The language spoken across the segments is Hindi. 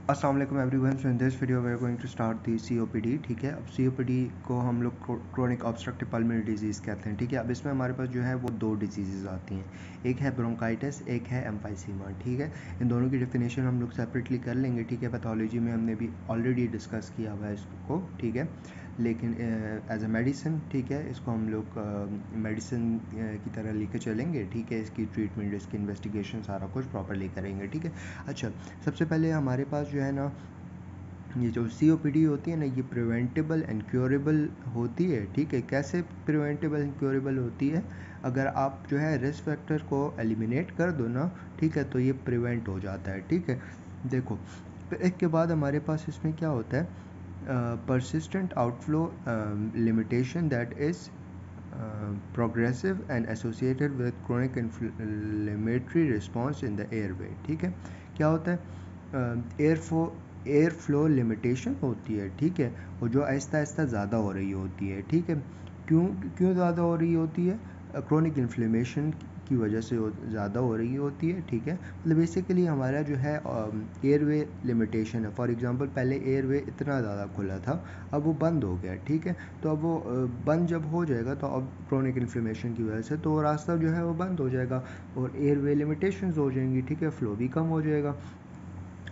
अस्सलाम वालेकुम everyone. So in this video we are going to start the COPD। ठीक है, अब COPD को हम लोग क्रोनिक ऑब्स्ट्रक्टिव पल्मोनरी डिजीज़ कहते हैं। ठीक है, अब इसमें हमारे पास जो है वो दो डिजीज़ आती हैं, एक है ब्रोंकाइटिस, एक है एम्फाइसीमा। ठीक है, इन दोनों की डेफिनेशन हम लोग सेपरेटली कर लेंगे। ठीक है, पैथोलॉजी में हमने भी ऑलरेडी डिस्कस किया हुआ है इसको। ठीक है, लेकिन एज अ मेडिसिन, ठीक है, इसको हम लोग मेडिसिन की तरह लेके चलेंगे। ठीक है, इसकी ट्रीटमेंट, इसकी इन्वेस्टिगेशन सारा कुछ प्रॉपरली करेंगे। ठीक है, अच्छा, सबसे पहले हमारे पास जो है ना, ये जो COPD होती है ना, ये प्रिवेंटेबल एंड क्योरेबल होती है। ठीक है, कैसे प्रिवेंटेबल एंड क्योरेबल होती है? अगर आप जो है रिस्क फैक्टर को एलिमिनेट कर दो ना, ठीक है, तो ये प्रिवेंट हो जाता है। ठीक है, देखो, फिर इसके बाद हमारे पास इसमें क्या होता है, persistent outflow limitation that is progressive and associated with chronic inflammatory response in the airway। ठीक है, क्या होता है, एयर फ्लो लिमिटेशन होती है। ठीक है, और जो आहिस्ता आहिस्ता ज़्यादा हो रही होती है। ठीक है, क्यों क्यों ज़्यादा हो रही होती है? क्रोनिक इन्फ्लेमेशन की वजह से ज़्यादा हो रही होती है। ठीक है, मतलब बेसिकली हमारा जो है एयरवे लिमिटेशन है। फॉर एग्जांपल, पहले एयरवे इतना ज़्यादा खुला था, अब वो बंद हो गया। ठीक है, तो अब वो बंद जब हो जाएगा तो अब क्रोनिक इन्फ्लेमेशन की वजह से तो वो रास्ता जो है वो बंद हो जाएगा और एयरवे लिमिटेशंस हो जाएंगी। ठीक है, फ्लो भी कम हो जाएगा।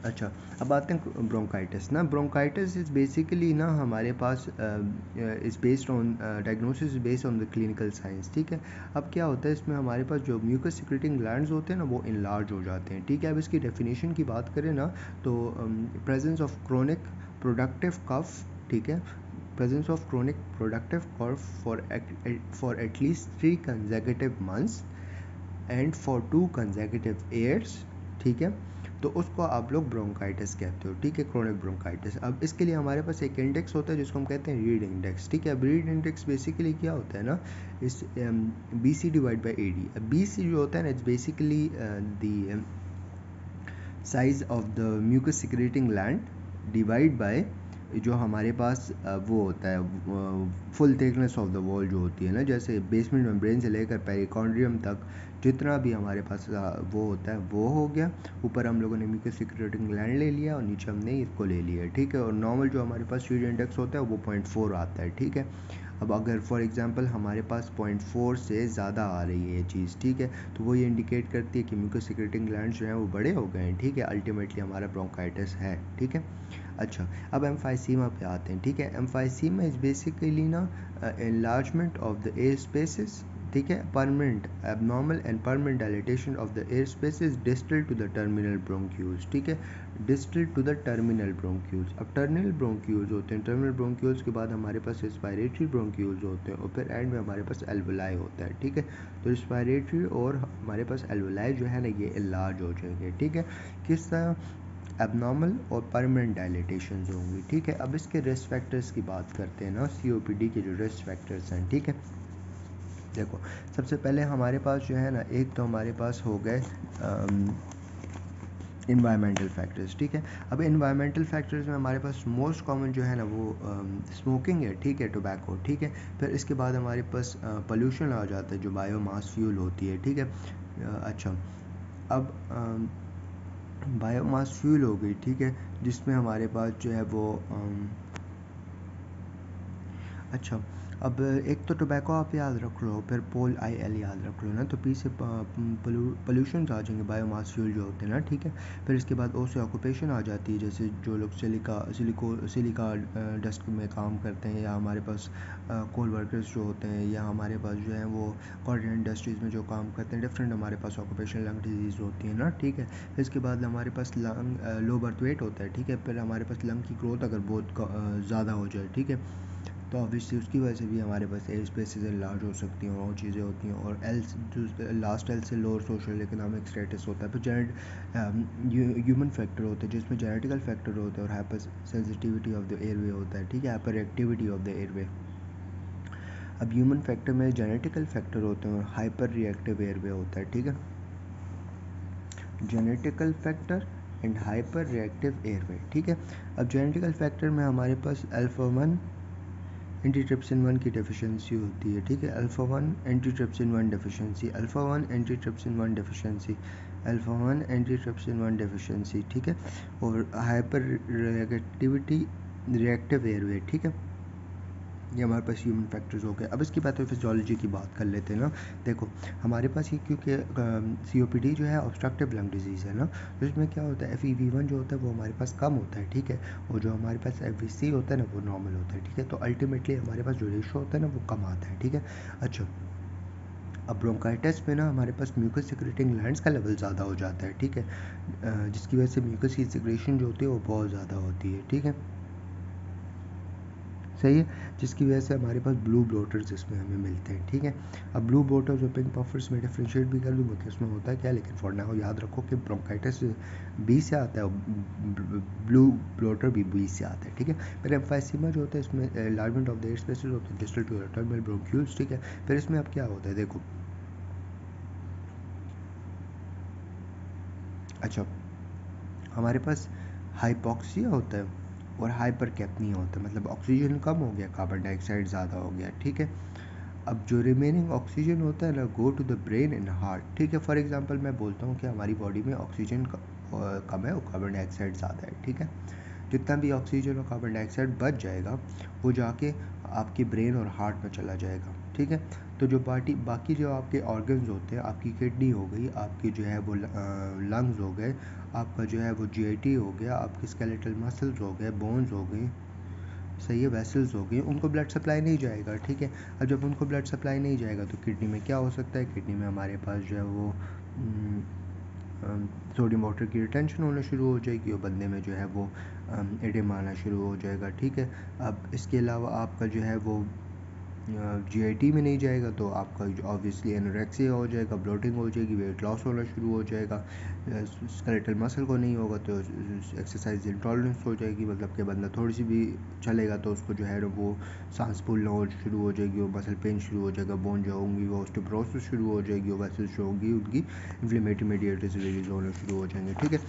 अच्छा, अब आते हैं ब्रोंकाइटिस ना। ब्रोंकाइटिस इज़ बेसिकली ना हमारे पास is based on diagnosis is based on the clinical science. ठीक है, अब क्या होता है, इसमें हमारे पास जो म्यूकस सिक्रेटिंग ग्लैंड्स होते हैं ना, वो इनलार्ज हो जाते हैं। ठीक है, अब इसकी डेफिनेशन की बात करें ना, तो presence of chronic productive cough. ठीक है, presence of chronic productive cough for at least 3 consecutive months and for 2 consecutive years। ठीक है, तो उसको आप लोग ब्रोंकाइटिस कहते हो। ठीक है, क्रोनिक ब्रोंकाइटिस। अब इसके लिए हमारे पास एक इंडेक्स होता है जिसको हम कहते हैं रीड इंडेक्स। ठीक है, रीड इंडेक्स बेसिकली क्या होता है ना, इस BC divide by AD। BC जो होता है ना, it's basically the size of the mucus secreting gland divide by जो हमारे पास वो होता है full thickness of the wall जो होती है ना, जैसे बेसमेंट मेम्ब्रेन से लेकर पेरिकॉन्ड्रियम तक जितना भी हमारे पास वो होता है वो हो गया। ऊपर हम लोगों ने म्यूकस सिक्रेटिंग ग्लैंड ले लिया और नीचे हमने इसको ले लिया। ठीक है, और नॉर्मल जो हमारे पास रीड इंडेक्स होता है वो 0.4 आता है। ठीक है, अब अगर फॉर एग्जांपल हमारे पास 0.4 से ज़्यादा आ रही है ये चीज़, ठीक है, तो वो ये इंडिकेट करती है कि म्यूकस सिक्रेटिंग ग्लैंड्स जो हैं वो बड़े हो गए हैं। ठीक है, अल्टीमेटली हमारा ब्रोंकाइटिस है। ठीक है, अच्छा, अब एम्फाइसीमा पे आते हैं। ठीक है, एम्फाइसीमा इज़ बेसिकली ना enlargement of the air spaces. ठीक है, permanent abnormal and permanent dilatation of the air spaces distal to the terminal bronchioles. ठीक है, distal to the terminal bronchioles. अब टर्मिनल ब्रोंक्यूल्स होते हैं, टर्मिनल ब्रोंक्यूल्स के बाद हमारे पास रेस्पिरेटरी ब्रोंक्यूल्स होते हैं और फिर एंड में हमारे पास एल्वोलाई होता है। ठीक है, तो रेस्पिरेटरी और हमारे पास एल्वोलाई जो है ना, ये इलाज हो जाएंगे। ठीक है, किस तरह? एबनॉर्मल और परमानेंट डायलेटेशन होंगी। ठीक है, अब इसके रिस्क फैक्टर्स की बात करते हैं ना, COPD के जो रिस्क फैक्टर्स हैं। ठीक है, देखो, सबसे पहले हमारे पास जो है ना, एक तो हमारे पास हो गए इन्वायरमेंटल फैक्टर्स। ठीक है, अब इन्वायरमेंटल फैक्टर्स में हमारे पास मोस्ट कॉमन जो है ना वो स्मोकिंग है। ठीक है, टोबैको। ठीक है, फिर इसके बाद हमारे पास पोल्यूशन आ जाता है जो बायोमास फ्यूल होती है। ठीक है, अच्छा, अब बायोमास फ्यूल हो गई। ठीक है, जिसमें हमारे पास जो है वो अच्छा, अब एक तो टोबैको आप याद रख लो, फिर पोल IL याद रख लो ना, तो पी से पोल्यूशन आ जाएंगे, बायोमास फ्यूल जो होते हैं ना। ठीक है, फिर इसके बाद ओ से ऑक्यूपेशन आ जाती है, जैसे जो लोग सिलिका डस्ट में काम करते हैं, या हमारे पास कोल वर्कर्स जो होते हैं, या हमारे पास जो है वो कॉटन इंडस्ट्रीज़ में जो काम करते हैं, डिफरेंट हमारे पास ऑक्यूपेशन लंग डिजीज़ होती है ना। ठीक है, फिर इसके बाद हमारे पास लंग लो बर्थ वेट होता है। ठीक है, फिर हमारे पास लंग की ग्रोथ अगर बहुत ज़्यादा हो जाए, ठीक है, तो ऑब्वियसली उसकी वजह से भी हमारे पास एयर स्पेसेस लार्ज हो सकती हैं और चीज़ें होती हैं। और एल जो लास्ट एल से लोअर सोशल इकोनॉमिक स्टेटस होता है। फिर ह्यूमन फैक्टर होता है जिसमें जेनेटिकल फैक्टर होता है और hyper sensitivity of the airway होता है। ठीक है, hyper activity of the airway. अब ह्यूमन फैक्टर में जेनेटिकल फैक्टर होते हैं और हाइपर रिएक्टिव एयरवे होता है। ठीक है, genetical factor and hyper reactive airway. ठीक है, अब जेनेटिकल फैक्टर में हमारे पास अल्फा 1 एंटीट्रिप्सिन 1 की डेफिशिएंसी होती है। ठीक है, alpha 1 antitrypsin 1 deficiency, alpha 1 antitrypsin 1 deficiency alpha 1 antitrypsin 1 deficiency, ठीक है, और हाइपर रिएक्टिव एयरवे, ठीक है, ये हमारे पास ह्यूमन फैक्टर्स हो गए। अब इसकी पैथोफिजियोलॉजी की बात कर लेते हैं ना। देखो हमारे पास ये क्योंकि COPD जो है ऑब्स्ट्रक्टिव लंग डिजीज़ है ना, तो इसमें क्या होता है FEV1 जो होता है वो हमारे पास कम होता है, ठीक है, और जो हमारे पास FVC होता है ना वो नॉर्मल होता है, ठीक है, तो अल्टीमेटली हमारे पास जो रेशो होता है ना वो कम आता है, ठीक है। अच्छा, अब ब्रोंकाइटिस में ना हमारे पास म्यूकस सिक्रेटिंग ग्लैंड्स का लेवल ज़्यादा हो जाता है, ठीक है, जिसकी वजह से म्यूकस की सिक्रेशन जो होती है वो बहुत ज़्यादा होती है, ठीक है, सही है, जिसकी वजह से हमारे पास ब्लू ब्लोटर्स इसमें हमें मिलते हैं, ठीक है। अब ब्लू ब्लोटर्स और पिंक पफर्स में डिफ्रेंशिएट भी कर दूँगा कि उसमें होता है क्या, लेकिन फॉर नाउ याद रखो कि ब्रोंकाइटिस बी से आता है और ब्लू ब्लोटर भी बी से आता है, ठीक है। फिर एम्फाइसीमा जो होता है इसमें enlargement of the air spaces होते हैं डिस्टल टू टर्मिनल ब्रोंक्यूल्स, ठीक है। फिर इसमें अब क्या होता है देखो, अच्छा, हमारे पास हाइपॉक्सिया होता है और हाइपर कैपनिया होता है, मतलब ऑक्सीजन कम हो गया, कार्बन डाइऑक्साइड ज़्यादा हो गया, ठीक है। अब जो रिमेनिंग ऑक्सीजन होता है ना go to the brain and heart, ठीक है। फॉर एग्जांपल मैं बोलता हूँ कि हमारी बॉडी में ऑक्सीजन कम है और कार्बन डाइऑक्साइड ज़्यादा है, ठीक है। जितना भी ऑक्सीजन और कार्बन डाइऑक्साइड बच जाएगा वो जाके आपके ब्रेन और हार्ट में चला जाएगा, ठीक है। तो जो बाकी जो आपके ऑर्गन्स होते हैं, आपकी किडनी हो गई, आपकी जो है वो लंग्स हो गए, आपका जो है वो GIT हो गया, आपके स्केलेटल मसल्स हो गए, बोन्स हो गई, सही है, वेसल्स हो गई, उनको ब्लड सप्लाई नहीं जाएगा, ठीक है। अब जब उनको ब्लड सप्लाई नहीं जाएगा तो किडनी में क्या हो सकता है, किडनी में हमारे पास जो है वो सोडियम वाटर की रिटेंशन होना शुरू हो जाएगी और बंदे में जो है वो एडिम आना शुरू हो जाएगा, ठीक है। अब इसके अलावा आपका जो है वो GIT में नहीं जाएगा तो आपका ऑब्वियसली एनोरेक्सिया हो जाएगा, ब्लोटिंग हो जाएगी, वेट लॉस होना शुरू हो जाएगा, स्केलेटल मसल को नहीं होगा तो एक्सरसाइज इंटॉलरेंस हो जाएगी, मतलब कि बंदा थोड़ी सी भी चलेगा तो उसको जो है वो सांस फूलना हो शुरू हो जाएगी, वो मसल पेन शुरू हो जाएगा, बोन जो होंगी वो ऑस्टियोपोरोसिस शुरू हो जाएगी, वो वेसल्स जो होंगी उनकी इन्फ्लेमेटरी मेडिएटर्स रिलीज होना शुरू हो जाएंगे, ठीक है।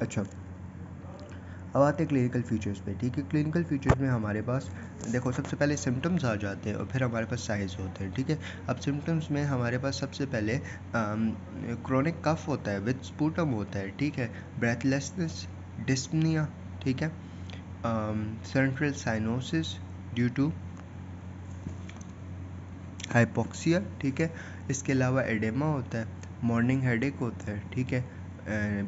अच्छा, अब आते हैं क्लिनिकल फीचर्स पे, ठीक है। क्लिनिकल फीचर्स में हमारे पास देखो सबसे पहले सिम्टम्स आ जाते हैं और फिर हमारे पास साइंस होते हैं, ठीक है। अब सिम्टम्स में हमारे पास सबसे पहले क्रोनिक कफ होता है विद स्पूटम होता है, ठीक है, ब्रेथलेसनेस, डिस्पनिया, ठीक है, central cyanosis due to hypoxia, ठीक है। इसके अलावा एडेमा होता है, मॉर्निंग हेडेक होता है, ठीक है,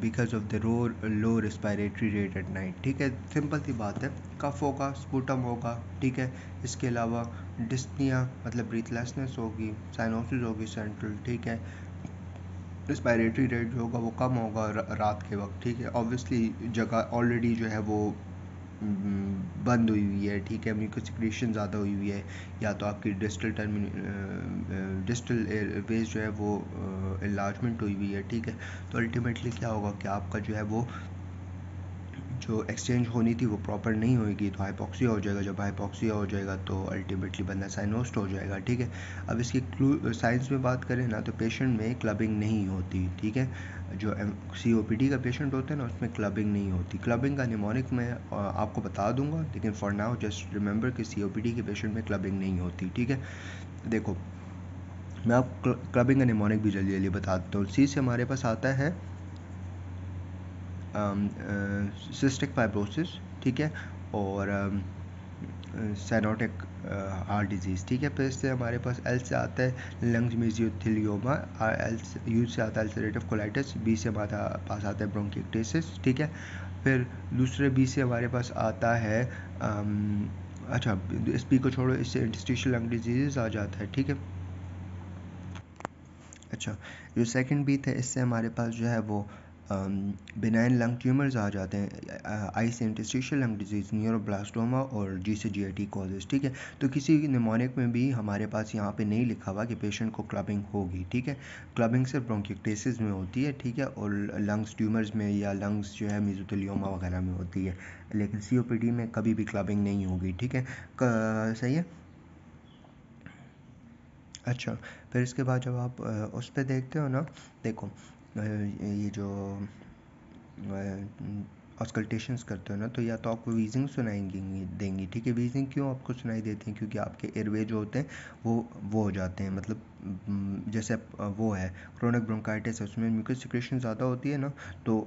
because of the low respiratory rate at night, ठीक है, सिंपल सी बात है, कफ होगा, स्पूटम होगा, ठीक है। इसके अलावा डिस्पनिया मतलब ब्रीथलेसनेस होगी, साइनोसिस होगी सेंट्रल, ठीक है, रिस्पायरेटरी रेट जो होगा वो कम होगा रात के वक्त, ठीक है, ऑब्वियसली जगह ऑलरेडी जो है वो बंद हुई हुई है, ठीक है, म्यूकस सिक्रेशन ज़्यादा हुई हुई है, या तो आपकी डिस्टल वेज जो है वो इलाजमेंट हुई हुई है, ठीक है। तो अल्टीमेटली क्या होगा कि आपका जो है वो जो एक्सचेंज होनी थी वो प्रॉपर नहीं होएगी तो हाइपॉक्सिया हो जाएगा, जब हाइपॉक्सिया हो जाएगा तो अल्टीमेटली बंदा साइनोस्ट हो जाएगा, ठीक है। अब इसकी साइंस में बात करें ना तो पेशेंट में क्लबिंग नहीं होती, ठीक है, जो COPD का पेशेंट होता है ना उसमें क्लबिंग नहीं होती। क्लबिंग का निमोनिक मैं आपको बता दूंगा, लेकिन फॉर नाउ जस्ट रिमेंबर कि COPD के पेशेंट में क्लबिंग नहीं होती, ठीक है। देखो मैं आपको क्लबिंग का निमोनिक भी जल्दी जल्दी बता देता हूँ। सी से हमारे पास आता है सिस्टिक फाइब्रोसिस, ठीक है, और साइनोटिक हार्ट डिजीज़, ठीक है। फिर इससे हमारे पास एल से आता है लंग्स मेजियोथेलियोमा, यू से आता है अल्सरेटिव कोलाइटिस, बी से हमारे पास आता है ब्रोंकिक्टेसिस, ठीक है। फिर दूसरे बी से हमारे पास आता है अच्छा इस बी को छोड़ो, इससे इंटरस्टिशियल लंग डिजीज़ आ जाता है, ठीक है। अच्छा, जो सेकंड बी थे इससे हमारे पास जो है वो बिनाइन लंग ट्यूमर्स आ जाते हैं, आई से इंटरस्टिशियल लंग डिजीज़, न्यूरोब्लास्टोमा, और जी से GIT कॉजेज, ठीक है। तो किसी निमोनिक में भी हमारे पास यहाँ पे नहीं लिखा हुआ कि पेशेंट को क्लबिंग होगी, ठीक है। क्लबिंग सिर्फ ब्रोंकिक्टेसिस में होती है, ठीक है, और लंग्स ट्यूमर्स में या लंग्स जो है मेसोथेलियोमा वगैरह में होती है, लेकिन COPD में कभी भी क्लबिंग नहीं होगी, ठीक है, सही है। अच्छा, फिर इसके बाद जब आप उस पे देखते हो ना, देखो ये जो ऑस्कल्टेशंस करते हो ना, तो या तो आपको वीजिंग सुनाई देंगी, ठीक है। वीजिंग क्यों आपको सुनाई देती हैं? क्योंकि आपके एयरवे जो होते हैं वो हो जाते हैं, मतलब जैसे वो है क्रोनिक ब्रोंकाइटिस है, उसमें म्यूकस सिक्रेशन ज़्यादा होती है ना, तो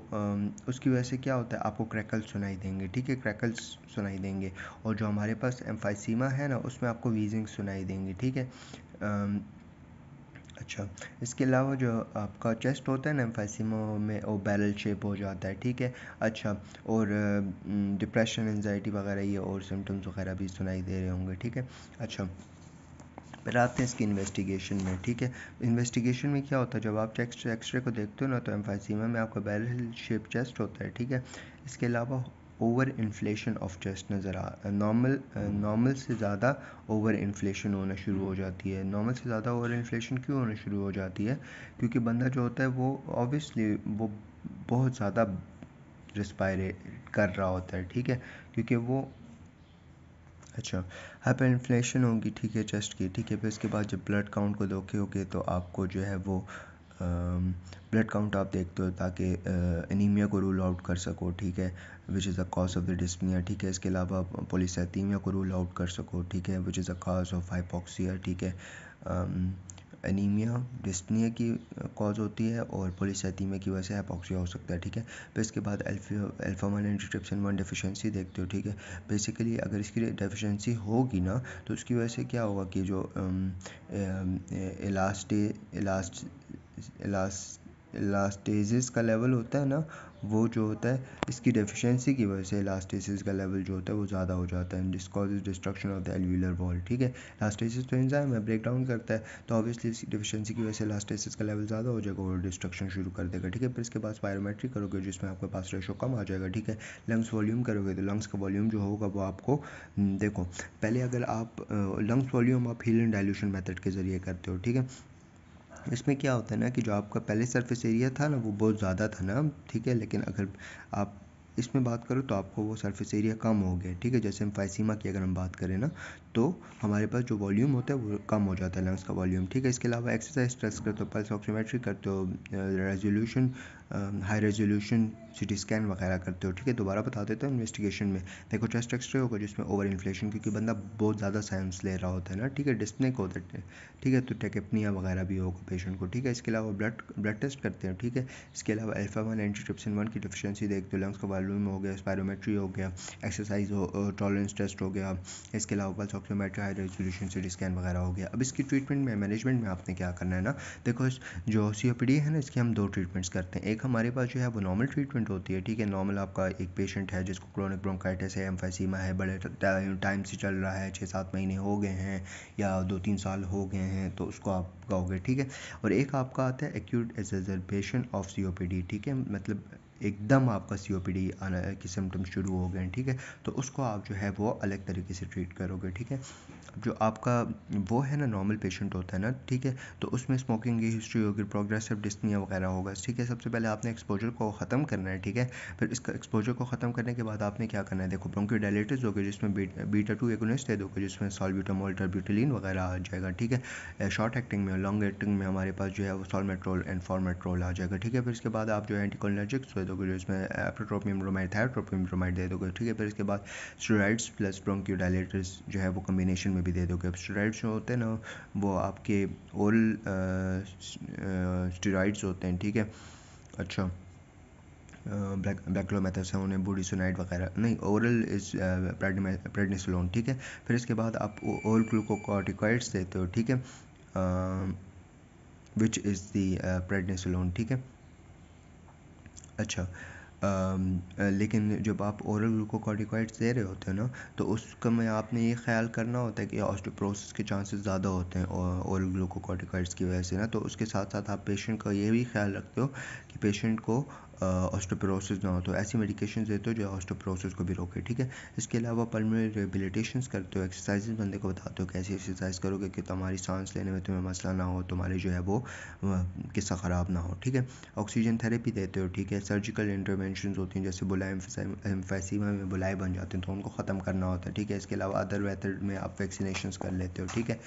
उसकी वजह से क्या होता है, आपको क्रैकल्स सुनाई देंगे, ठीक है, क्रैकल्स सुनाई देंगे। और जो हमारे पास एम्फाइसीमा है ना, उसमें आपको वीजिंग सुनाई देंगी, ठीक है। अच्छा, इसके अलावा जो आपका चेस्ट होता है ना एम्फाइसीमा में, वो बैरल शेप हो जाता है, ठीक है। अच्छा, और डिप्रेशन, एंजाइटी वगैरह ये और सिम्टम्स वगैरह भी सुनाई दे रहे होंगे, ठीक है। अच्छा, फिर आते हैं इसकी इन्वेस्टिगेशन में, ठीक है। इन्वेस्टिगेशन में क्या होता है, जब आप एक्सरे को देखते हो ना, तो एम्फाइसीमा में आपका बैरल शेप चेस्ट होता है, ठीक है। इसके अलावा ओवर इन्फ्लेशन ऑफ चेस्ट नज़र आ नॉर्मल से ज़्यादा ओवर इन्फ्लेशन होना शुरू हो जाती है। नॉर्मल से ज़्यादा ओवर इन्फ्लेशन क्यों होना शुरू हो जाती है? क्योंकि बंदा जो होता है वो ऑब्वियसली वो बहुत ज़्यादा रिस्पायरेट कर रहा होता है, ठीक है, क्योंकि वो अच्छा, हाइपर इन्फ्लेशन होगी, ठीक है, चेस्ट की, ठीक है। फिर इसके बाद जब ब्लड काउंट को देखोगे तो आपको जो है वो ब्लड काउंट आप देखते हो ताकि एनीमिया को रूल आउट कर सको, ठीक है, which is the cause of the dyspnoea, ठीक है। इसके अलावा पॉलीसाइथीमिया को रूल आउट कर सको, ठीक है, which is the cause of hypoxia, ठीक है। एनीमिया डिस्पनिया की कॉज होती है और पॉलीसाइथीमिया की वजह से हाइपोक्सिया हो सकता है, ठीक है। फिर इसके बाद अल्फा 1 एंटीट्रिप्सिन 1 डेफिशिएंसी देखते हो, ठीक है। बेसिकली अगर इसकी डेफिशिएंसी होगी ना, तो उसकी वजह से क्या होगा कि जो इलास्टेसिस का लेवल होता है ना, वो जो होता है इसकी डेफिशिएंसी की वजह से इलास्टेसिस का लेवल जो होता है वो ज़्यादा हो जाता है, this causes destruction of the alveolar wall, ठीक है। इलास्टेसिस तो एंजाइम है, ब्रेक डाउन करता है, तो ऑब्वियसली इसकी डेफिशिएंसी की वजह से इलास्टेसिस का लेवल ज़्यादा हो जाएगा और डिस्ट्रक्शन शुरू कर देगा, ठीक है। फिर इसके बाद स्पायरोमेट्री करोगे जिसमें आपके पास रेशो कम आ जाएगा, ठीक है। लंग्स वॉल्यूम करोगे तो लंग्स का वॉल्यूम जो होगा वो आपको देखो, पहले अगर आप लंग्स वॉल्यूम आप हीलिंग डाइल्यूशन मेथड के ज़रिए करते हो, ठीक है। इसमें क्या होता है ना कि जो आपका पहले सरफेस एरिया था ना वो बहुत ज़्यादा था ना, ठीक है, लेकिन अगर आप इसमें बात करो तो आपको वो सरफेस एरिया कम हो गया, ठीक है। जैसे एम्फाइसीमा की अगर हम बात करें ना, तो हमारे पास जो वॉल्यूम होता है वो कम हो जाता है, लंग्स का वॉल्यूम, ठीक है। इसके अलावा एक्सरसाइज स्ट्रेस करते हो, पल्स ऑक्सीमेट्री करते हो, resolution high resolution CT scan वगैरह करते हो, ठीक है। दोबारा बता देता हूँ इन्वेस्टिगेशन में देखो, चेस्ट एक्सरे होगा जिसमें ओवर इन्फ्लेशन, क्योंकि बंदा बहुत ज़्यादा साइंस ले रहा होता है ना, ठीक है, डिस्पनिक होता है, ठीक है, तो टेकेपनिया वगैरह भी होगा पेशेंट को, ठीक है। इसके अलावा ब्लड टेस्ट करते हैं, ठीक है। इसके अलावा अल्फा 1 एंटीट्रिप्सिन 1 की डेफिशिएंसी देखते हो, लंग्स का वॉल्यूम हो गया, स्पायरोमेट्री हो गया, एक्सरसाइज टॉलरेंस टेस्ट हो गया, इसके अलावा pulse oximetry, high resolution CT scan वगैरह हो गया। अब इसकी ट्रीटमेंट में, मैनेजमेंट में आपने क्या करना है ना, देखो जो COPD है ना, इसके हम दो ट्रीटमेंट्स करते हैं। एक हमारे पास जो है वो नॉर्मल ट्रीटमेंट होती है, ठीक है। नॉर्मल आपका एक पेशेंट है जिसको क्रोनिक ब्रोंकाइटिस है, एम्फाइसीमा है, बड़े टाइम से चल रहा है, 6-7 महीने हो गए हैं या 2-3 साल हो गए हैं, तो उसको आप गाओगे, ठीक है। और एक आपका आता है एक्यूट एग्जर्बेशन ऑफ COPD, ठीक है, मतलब एकदम आपका COPD आना की सिम्टम्स शुरू हो गए हैं, ठीक है, तो उसको आप जो है वो अलग तरीके से ट्रीट करोगे, ठीक है। जो आपका वो है ना नॉर्मल पेशेंट होता है ना, ठीक है, तो उसमें स्मोकिंग की हिस्ट्री होगी, प्रोग्रेसिव डिस्पनिया वगैरह होगा, ठीक है। सबसे पहले आपने एक्सपोजर को ख़त्म करना है, ठीक है। फिर इसका एक्सपोजर को ख़त्म करने के बाद आपने क्या करना है, देखो, ब्रोंकोडायलिटिस होगी जिसमें बीटा 2 एगोनिस्ट दे दोगे जिसमें सॉल्ब्यूटामॉल, टर्ब्यूटेलिन वगैरह आ जाएगा, ठीक है। शॉर्ट एक्टिंग में, लॉन्ग एक्टिंग में हमारे पास जो है वो सॉल्मेट्रोल एंड फॉर्मेट्रोल आ जाएगा, ठीक है। फिर इसके बाद आप जो है एंटीकोलिनर्जिक्स दे दोगे जिसमें एप्रोट्रोपियम ब्रोमाइड, थायोट्रोपियम ब्रोमाइड दे दोगे, ठीक है। फिर इसके बाद स्टेरॉइड्स प्लस ब्रोंकोडायलिटिस जो है वो कम्बिनेशन में भी दे दोगे। अब स्टेरॉइड्स जो होते हैं ना वो आपके ओरल स्टेरॉइड्स होते हैं, ठीक है। अच्छा, ब्लैक्लोमेथासोन, बुडिसोनाइड वगैरह नहीं, ओरल इज प्रेडनिसोलोन, ठीक है। फिर इसके बाद आप ओरल ग्लूकोकॉर्टिकॉइड्स देते हो, ठीक है, विच इज़ दी प्रेडनिसोलोन, ठीक है। अच्छा, लेकिन जब आप ओरल ग्लूकोकॉर्टिकॉइड्स दे रहे होते हैं ना, तो उसका में आपने ये ख्याल करना होता है कि ऑस्टियोपोरोसिस के चांसेस ज़्यादा होते हैं ओरल ग्लूकोकॉर्टिकॉइड्स की वजह से ना, तो उसके साथ साथ आप पेशेंट का ये भी ख्याल रखते हो कि पेशेंट को ऑस्टियोपोरोसिस ना हो, तो ऐसी मेडिकेशन देते हो जो ऑस्टियोपोरोसिस को भी रोके, ठीक है। इसके अलावा पल्मोनरी रिहेबिलिटेशंस करते हो, एक्सरसाइजेज बंदे को बताते हो कैसी एक्सरसाइज करोगे कि तुम्हारी सांस लेने में तुम्हें मसला ना हो, तुम्हारी जो है वो किस्सा ख़राब ना हो, ठीक है। ऑक्सीजन थेरेपी देते हो, ठीक है। सर्जिकल इंटरवेंशन होती हैं जैसे बुलाई एम्फाइसीमा में बुलाई बन जाते हैं तो उनको ख़त्म करना होता है, ठीक है। इसके अलावा अदर मेथड में आप वैक्सीनेशन कर लेते हो, ठीक है।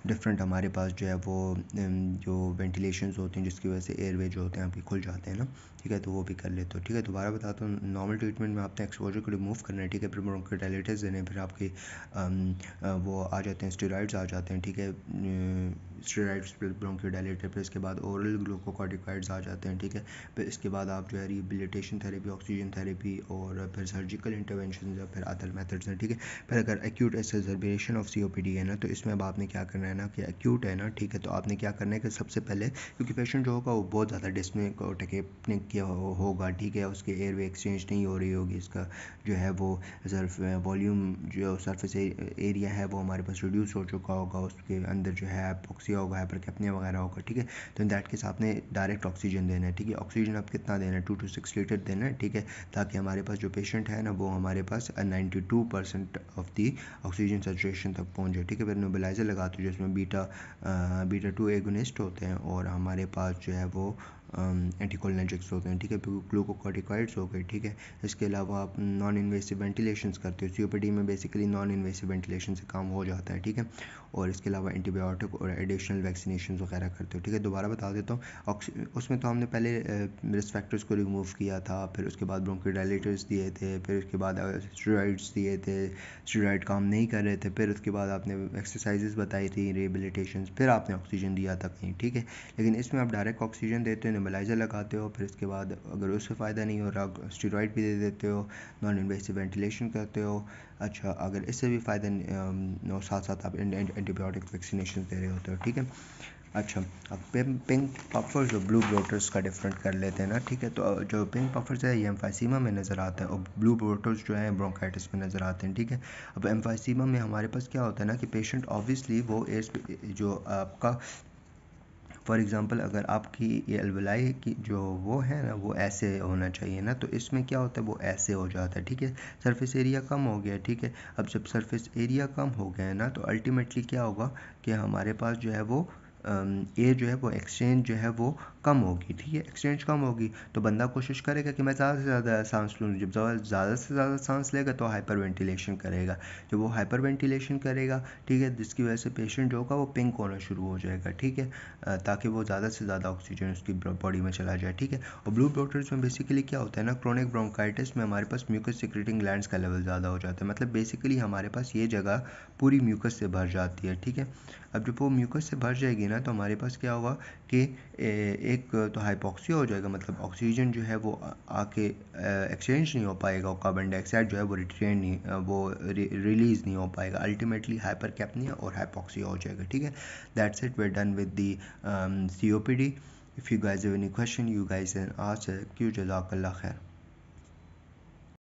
डिफरेंट हमारे पास जो है वो जो वेंटिलेशंस होती हैं जिसकी वजह से एयरवे जो होते हैं आपके खुल जाते हैं ना, ठीक है, तो वो भी कर लेते हो। ठीक है, दोबारा बताता हूँ, नॉर्मल ट्रीटमेंट में आपने एक्सपोजर को रिमूव करना है, ठीक है, फिर ब्रोंकोडायलेटर्स देने, फिर आपके वो आ जाते हैं स्टेरॉइड्स आ जाते हैं, ठीक है, स्टेरॉइड्स फिर ब्रोंकोडायलेटर, फिर इसके बाद ओरल ग्लूकोकॉर्टिकॉइड्स आ जाते हैं, ठीक है, फिर इसके बाद आप जो है रिहेबिलिटेशन थेरेपी, ऑक्सीजन थेरेपी और फिर सर्जिकल इंटरवेंशन या फिर अदर मेथड्स हैं, ठीक है। फिर अगर एक्यूट एक्सेजर्बेशन ऑफ COPD है ना, तो इसमें अब आपने क्या करना है ना कि एक्यूट है ना, ठीक है, तो आपने क्या करना है कि सबसे पहले, क्योंकि पेशेंट जो होगा वो बहुत ज़्यादा डिस्ने को टेक्निक किया होगा, ठीक है, उसके एयरवे एक्सचेंज नहीं हो रही होगी, इसका जो है वो वॉल्यूम जो सरफेस एरिया है वो हमारे पास रिड्यूस हो चुका होगा, उसके अंदर जो है एपोक्सिया होगा, हाइपरकैप्निया वगैरह होगा, ठीक है। तो इन दैट केस आपने डायरेक्ट ऑक्सीजन देना है, ठीक है। ऑक्सीजन आप कितना देना है, 2 to 6 लीटर देना है, ठीक है, ताकि हमारे पास जो पेशेंट है ना वो हमारे पास 92% ऑफ दी ऑक्सीजन सेचुरेशन तक पहुँच जाए, ठीक है। फिर नेबुलाइजर लगाते हो जिसमें बीटा 2 एगोनिस्ट होते हैं और हमारे पास जो है वो एंटीकोलिनर्जिक्स होते हैं, ठीक है, ग्लूकोकॉर्टिकॉइड्स हो गए, ठीक है। इसके अलावा आप नॉन इन्वेसिव वेंटिलेशंस करते हो, COPD में बेसिकली नॉन इन्वेसिव वेंटिलेशन से काम हो जाता है, ठीक है। और इसके अलावा एंटीबायोटिक और एडिशनल वैक्सीनेशन वगैरह करते हो, ठीक है। दोबारा बता देता हूँ, उसमें तो हमने पहले रिस्क फैक्टर्स को रिमूव किया था, फिर उसके बाद ब्रोंकोडायलेटर्स दिए थे, फिर उसके बाद स्टेरॉइड्स दिए थे, स्टेरॉइड काम नहीं कर रहे थे, फिर उसके बाद आपने एक्सरसाइजेस बताई थी, रिहेबिलिटेशन, फिर आपने ऑक्सीजन दिया था कहीं, ठीक है। लेकिन इसमें आप डायरेक्ट ऑक्सीजन देते हो, नेबुलाइजर लगाते हो, फिर इसके बाद अगर उससे फ़ायदा नहीं हो रहा स्टेरॉइड भी दे देते हो, नॉन इन्वेसिव वेंटिलेशन करते हो। अच्छा, अगर इससे भी फ़ायदा साथ साथ आप एंटीबायोटिक वैक्सीनेशन दे रहे होते हो, ठीक है। अच्छा, अब पिंक पफर्स और ब्लू ब्लोटर्स का डिफरेंट कर लेते हैं ना, ठीक है। तो जो पिंक पफर्स है ये एम्फाइसीमा में नज़र आता है और ब्लू ब्लोटर्स जो है ब्रोंकाइटिस में नज़र आते हैं, ठीक है। अब एम्फाइसीमा में हमारे पास क्या होता है ना कि पेशेंट ऑब्वियसली वो जो आपका फॉर एग्ज़ाम्पल अगर आपकी ये एल्वेलाई की जो वो है ना वो ऐसे होना चाहिए ना, तो इसमें क्या होता है वो ऐसे हो जाता है, ठीक है। सरफेस एरिया कम हो गया, ठीक है। अब जब सरफेस एरिया कम हो गया है ना तो अल्टीमेटली क्या होगा कि हमारे पास जो है वो एयर जो है वो एक्सचेंज जो है वो कम होगी, ठीक है। एक्सचेंज कम होगी तो बंदा कोशिश करेगा कि मैं ज़्यादा से ज़्यादा सांस लूँ, जब ज़्यादा से ज़्यादा सांस लेगा तो हाइपर वेंटिलेशन करेगा, जब वो हाइपर वेंटिलेशन करेगा, ठीक है, जिसकी वजह से पेशेंट जो होगा वो पिंक होना शुरू हो जाएगा, ठीक है, ताकि वो ज़्यादा से ज़्यादा ऑक्सीजन उसकी बॉडी में चला जाए, ठीक है। और ब्लू ब्लोटर्स में बेसिकली क्या होता है ना, क्रोनिक ब्रोंकाइटिस में हमारे पास म्यूकस सिक्रेटिंग ग्लैंड्स का लेवल ज़्यादा हो जाता है, मतलब बेसिकली हमारे पास ये जगह पूरी म्यूकस से भर जाती है, ठीक है। अब जब वो म्यूकस से भर जाएगी ना तो हमारे पास क्या होगा कि एक तो हाइपोक्सिया हो जाएगा, मतलब ऑक्सीजन जो है वो आके एक्सचेंज नहीं हो पाएगा और कार्बन डाइऑक्साइड जो है वो रिटेन नहीं वो रिलीज़ नहीं हो पाएगा, अल्टीमेटली हाइपर कैप्निया और हाइपोक्सिया हो जाएगा, ठीक है। That's it, we're done with the COPD. If you guys have any question, you guys can ask. Jazakallah khair.